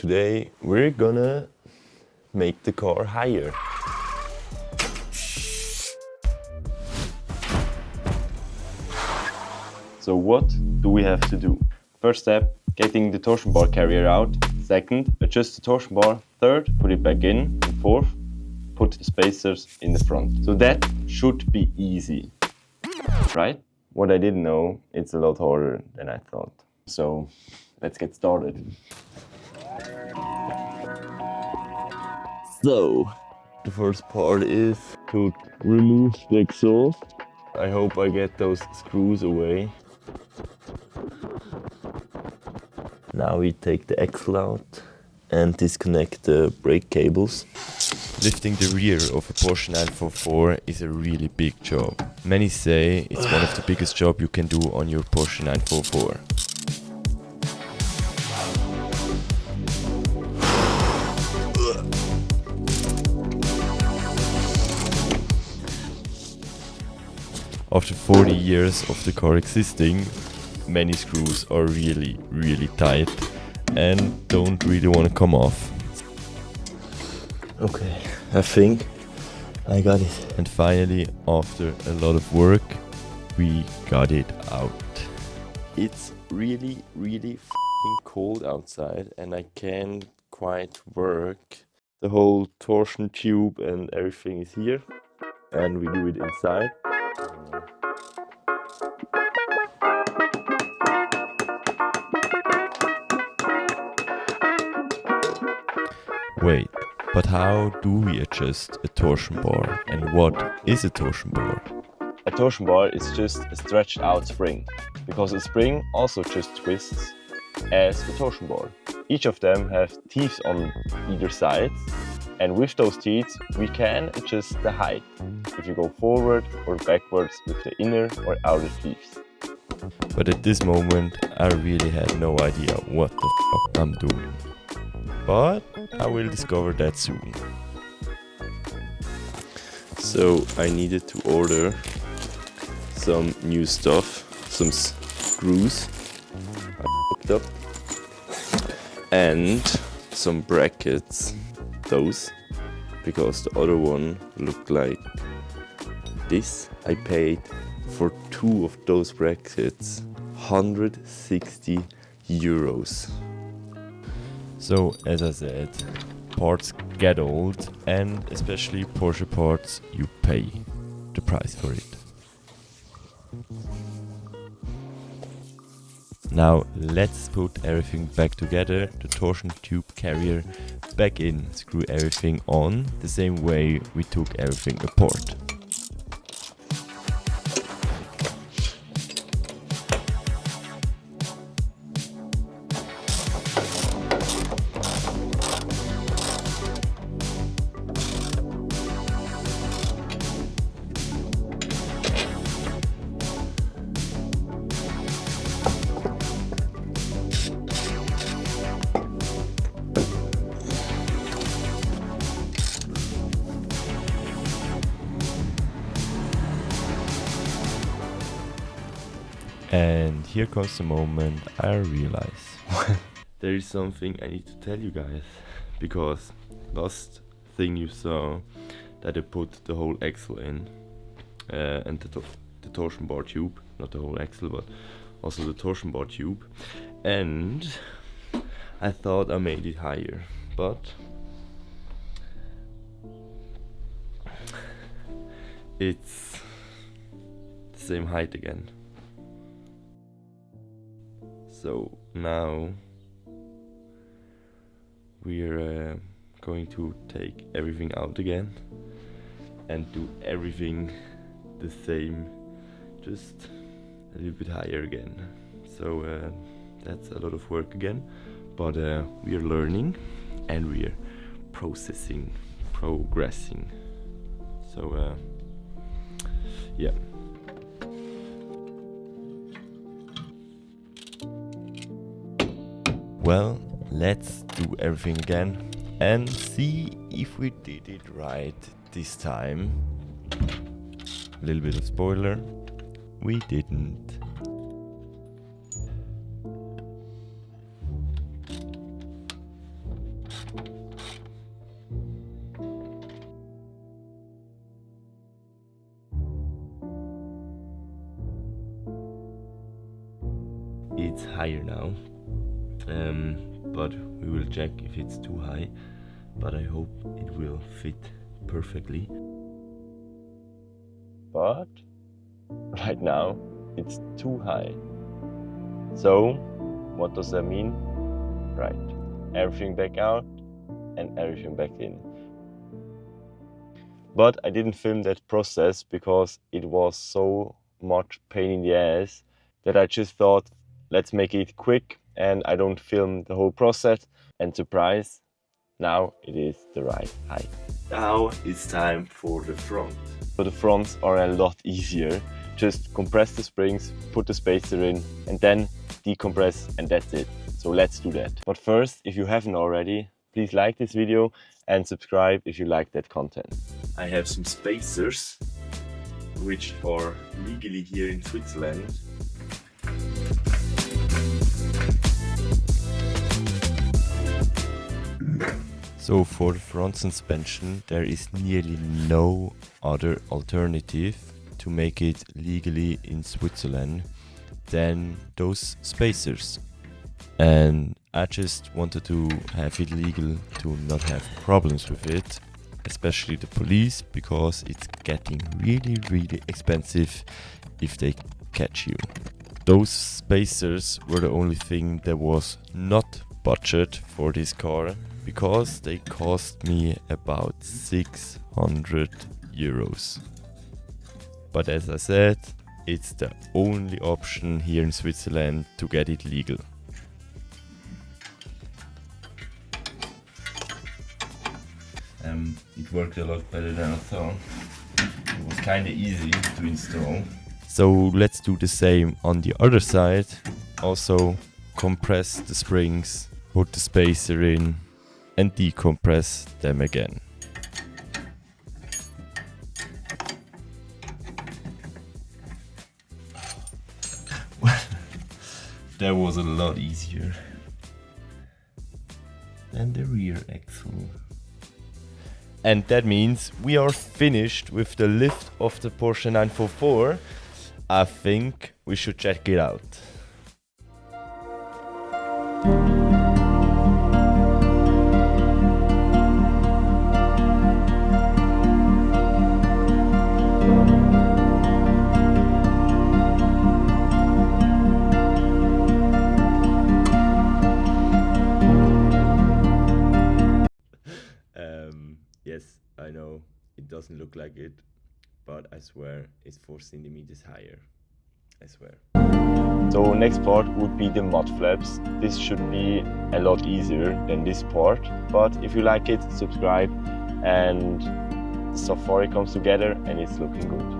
Today we're gonna make the car higher. So what do we have to do? First step, getting the torsion bar carrier out. Second, adjust the torsion bar. Third, put it back in. And fourth, put the spacers in the front. So that should be easy, right? What I didn't know, it's a lot harder than I thought. So let's get started. So, the first part is to remove the exhaust. I hope I get those screws away. Now we take the axle out and disconnect the brake cables. Lifting the rear of a Porsche 944 is a really big job. Many say it's one of the biggest jobs you can do on your Porsche 944. After 40 years of the car existing, many screws are really tight and don't really want to come off. Okay, I think I got it. And finally, after a lot of work, we got it out. It's really f***ing cold outside and I can't quite work. The whole torsion tube and everything is here and we do it inside. Wait, but how do we adjust a torsion bar and what is a torsion bar? A torsion bar is just a stretched out spring, because a spring also just twists as a torsion bar. Each of them have teeth on either side, and with those teeth we can adjust the height, if you go forward or backwards with the inner or outer teeth. But at this moment I really had no idea what the f*** I'm doing. But I will discover that soon. So I needed to order some new stuff, some screws I picked up, and some brackets, those, because the other one looked like this. I paid for 2 of those brackets 160 euros. So, as I said, parts get old and especially Porsche parts, you pay the price for it. Now let's put everything back together, the torsion tube carrier back in, screw everything on the same way we took everything apart. And here comes the moment I realize there is something I need to tell you guys, because last thing you saw that I put the whole axle in and the torsion bar tube, not the whole axle but also the torsion bar tube, and I thought I made it higher, but it's the same height again. So now we're going to take everything out again and do everything the same, just a little bit higher again. So that's a lot of work again, but we are learning and we are progressing. So yeah. Well, let's do everything again and see if we did it right this time. A little bit of spoiler, we didn't. It's higher now, but we will check if it's too high, but I hope it will fit perfectly. But right now it's too high. So what does that mean? Right, everything back out and everything back in. But I didn't film that process because it was so much pain in the ass that I just thought, let's make it quick and I don't film the whole process. And surprise, now it is the right height. Now it's time for the front. So the fronts are a lot easier. Just compress the springs, put the spacer in, and then decompress, and that's it. So let's do that. But first, if you haven't already, please like this video and subscribe if you like that content. I have some spacers, which are legally here in Switzerland. So for the front suspension, there is nearly no other alternative to make it legally in Switzerland than those spacers. And I just wanted to have it legal to not have problems with it, especially the police, because it's getting really expensive if they catch you. Those spacers were the only thing that was not budget for this car, because they cost me about 600 euros. But as I said, it's the only option here in Switzerland to get it legal. It worked a lot better than I thought. It was kinda easy to install. So let's do the same on the other side. Also compress the springs, put the spacer in and decompress them again. That was a lot easier than the rear axle. And that means we are finished with the lift of the Porsche 944. I think we should check it out. Yes, I know it doesn't look like it, but I swear it's 4 centimeters higher. I swear. So next part would be the mud flaps. This should be a lot easier than this part, but if you like it, subscribe, and the Safari comes together and it's looking good.